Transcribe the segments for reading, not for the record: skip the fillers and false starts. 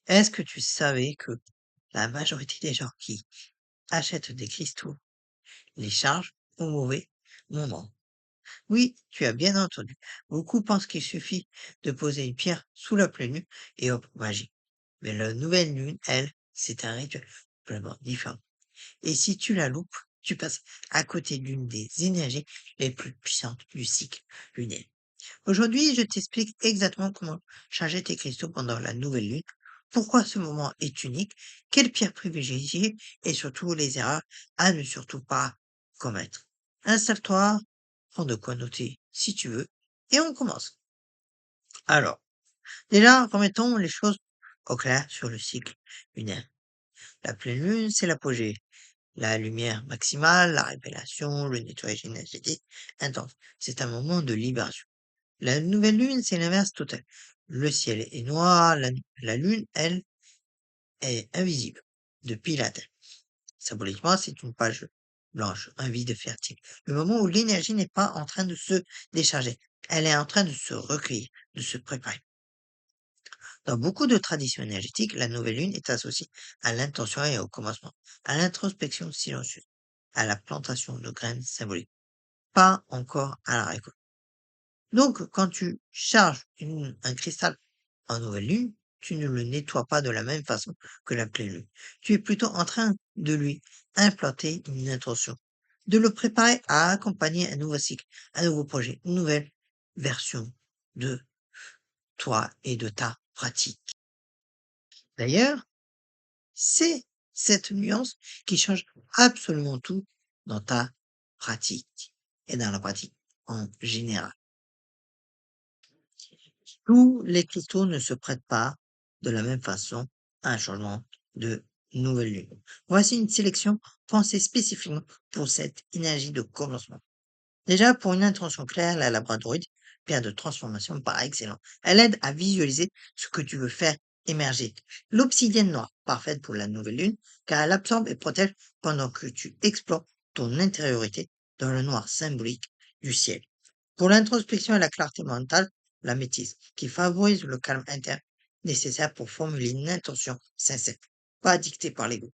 Est-ce que tu savais que la majorité des gens qui achètent des cristaux les chargent au mauvais moment? Oui, tu as bien entendu. Beaucoup pensent qu'il suffit de poser une pierre sous la pleine lune et hop, magie. Mais la nouvelle lune, elle, c'est un rituel complètement différent. Et si tu la loupes, tu passes à côté d'une des énergies les plus puissantes du cycle lunaire. Aujourd'hui, je t'explique exactement comment charger tes cristaux pendant la nouvelle lune, pourquoi ce moment est unique, quelle pierre privilégier et surtout les erreurs à ne surtout pas commettre. Installe-toi, prends de quoi noter si tu veux, et on commence. Alors, déjà, remettons les choses au clair sur le cycle lunaire. La pleine lune, c'est l'apogée. La lumière maximale, la révélation, le nettoyage énergétique intense. C'est un moment de libération. La nouvelle lune, c'est l'inverse total. Le ciel est noir, la lune, elle, est invisible depuis la Terre. Symboliquement, c'est une page blanche, un vide fertile. Le moment où l'énergie n'est pas en train de se décharger. Elle est en train de se recueillir, de se préparer. Dans beaucoup de traditions énergétiques, la nouvelle lune est associée à l'intention et au commencement, à l'introspection silencieuse, à la plantation de graines symboliques, pas encore à la récolte. Donc, quand tu charges un cristal en nouvelle lune, tu ne le nettoies pas de la même façon que la pleine lune. Tu es plutôt en train de lui implanter une intention, de le préparer à accompagner un nouveau cycle, un nouveau projet, une nouvelle version de toi et de ta pratique. D'ailleurs, c'est cette nuance qui change absolument tout dans ta pratique et dans la pratique en général. Tous les cristaux ne se prêtent pas de la même façon à un changement de nouvelle lune. Voici une sélection pensée spécifiquement pour cette énergie de commencement. Déjà, pour une intention claire, la labradorite, pierre de transformation, paraît excellent. Elle aide à visualiser ce que tu veux faire émerger. L'obsidienne noire, parfaite pour la nouvelle lune, car elle absorbe et protège pendant que tu explores ton intériorité dans le noir symbolique du ciel. Pour l'introspection et la clarté mentale, la métisse, qui favorise le calme interne nécessaire pour formuler une intention sincère, pas dictée par l'ego.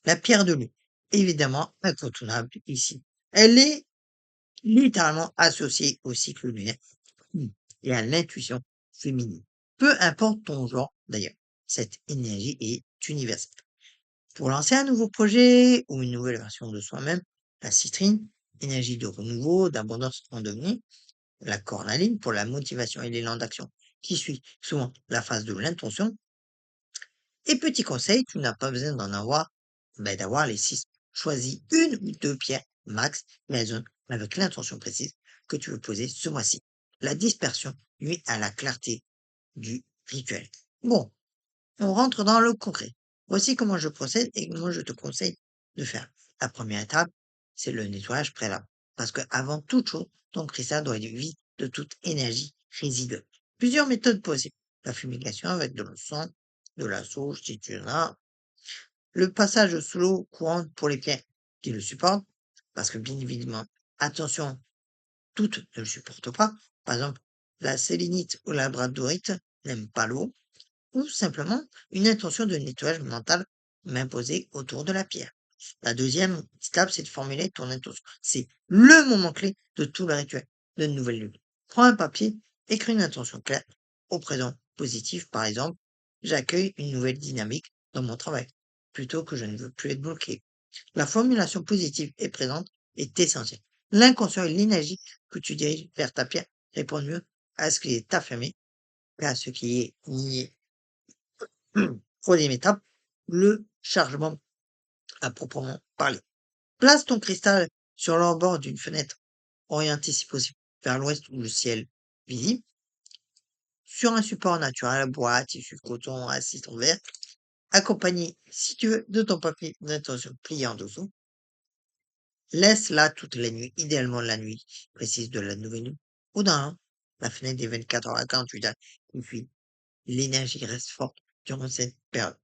La pierre de lune, évidemment incontournable ici. Elle est littéralement associée au cycle lunaire et à l'intuition féminine. Peu importe ton genre, d'ailleurs, cette énergie est universelle. Pour lancer un nouveau projet ou une nouvelle version de soi-même, la citrine, énergie de renouveau, d'abondance en devenir, la cornaline pour la motivation et l'élan d'action qui suit souvent la phase de l'intention. Et petit conseil, tu n'as pas besoin d'en avoir, d'avoir les six. Choisis une ou deux pierres max, mais elles ont avec l'intention précise que tu veux poser ce mois-ci. La dispersion nuit à la clarté du rituel. Bon, on rentre dans le concret. Voici comment je procède et comment je te conseille de faire. La première étape, c'est le nettoyage préalable. Parce que avant toute chose, ton cristal doit être vide de toute énergie résiduelle. Plusieurs méthodes possibles. La fumigation avec de l'encens, de la sauge si tu en as. Le passage sous l'eau courante pour les pierres qui le supportent. Parce que bien évidemment, attention, toutes ne le supportent pas. Par exemple, la sélénite ou la labradorite n'aiment pas l'eau ou simplement une intention de nettoyage mental m'imposer autour de la pierre. La deuxième étape, c'est de formuler ton intention. C'est le moment clé de tout le rituel de nouvelle lune. Prends un papier, écris une intention claire, au présent positif par exemple, j'accueille une nouvelle dynamique dans mon travail, plutôt que je ne veux plus être bloqué. La formulation positive et présente est essentielle. L'inconscient et l'énergie que tu diriges vers ta pierre répondent mieux à ce qui est affirmé qu'à ce qui est nié. Troisième étape, le chargement à proprement parler. Place ton cristal sur l'embord d'une fenêtre, orientée si possible vers l'ouest ou le ciel visible, sur un support naturel, bois, tissu, coton, acide en verre, accompagné, si tu veux, de ton papier d'intention plié en dessous. Laisse là toute la nuit, idéalement la nuit précise de la nouvelle lune, ou dans la fenêtre des 24 heures à 48 heures, et puis l'énergie reste forte durant cette période.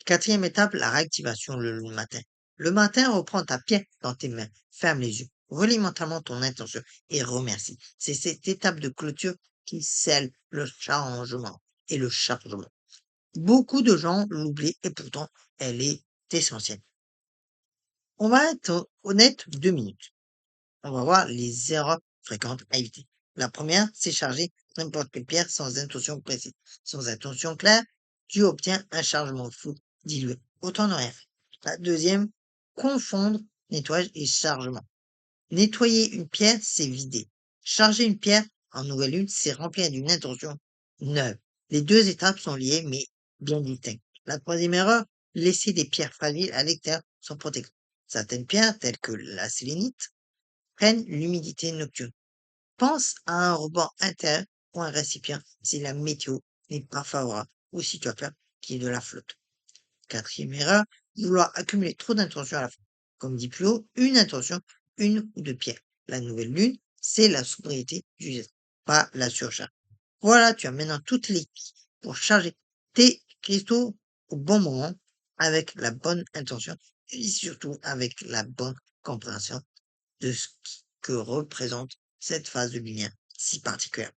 Quatrième étape, la réactivation le matin. Le matin, reprends ta pierre dans tes mains, ferme les yeux, relis mentalement ton intention et remercie. C'est cette étape de clôture qui scelle le changement et le chargement. Beaucoup de gens l'oublient et pourtant elle est essentielle. On va être honnête 2 minutes. On va voir les erreurs fréquentes à éviter. La première, c'est charger n'importe quelle pierre sans intention précise. Sans intention claire, tu obtiens un chargement flou, dilué. Autant ne rien faire. La deuxième, confondre nettoyage et chargement. Nettoyer une pierre, c'est vider. Charger une pierre en nouvelle lune, c'est remplir d'une intention neuve. Les deux étapes sont liées, mais bien distinctes. La troisième erreur, laisser des pierres fragiles à l'extérieur sans protection. Certaines pierres, telles que la sélénite, prennent l'humidité nocturne. Pense à un rebord intérieur ou un récipient si la météo n'est pas favorable ou si tu as peur qu'il y ait de la flotte. Quatrième erreur, vouloir accumuler trop d'intentions à la fois. Comme dit plus haut, une intention, une ou deux pierres. La nouvelle lune, c'est la sobriété du geste, pas la surcharge. Voilà, tu as maintenant toutes les clés pour charger tes cristaux au bon moment, avec la bonne intention et surtout avec la bonne compréhension de ce que représente cette phase de lumière si particulière.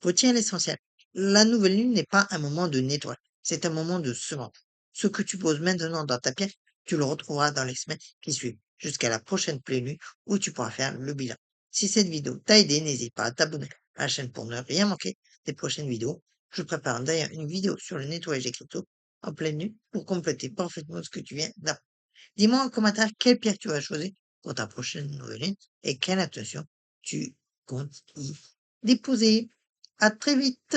Retiens l'essentiel. La nouvelle lune n'est pas un moment de nettoyage, c'est un moment de semence. Ce que tu poses maintenant dans ta pierre, tu le retrouveras dans les semaines qui suivent, jusqu'à la prochaine pleine lune où tu pourras faire le bilan. Si cette vidéo t'a aidé, n'hésite pas à t'abonner à la chaîne pour ne rien manquer des prochaines vidéos. Je prépare d'ailleurs une vidéo sur le nettoyage des cryptos en pleine lune pour compléter parfaitement ce que tu viens d'apprendre. Dis-moi en commentaire quelle pierre tu vas choisir pour ta prochaine nouvelle lune et quelle attention tu comptes y déposer. À très vite!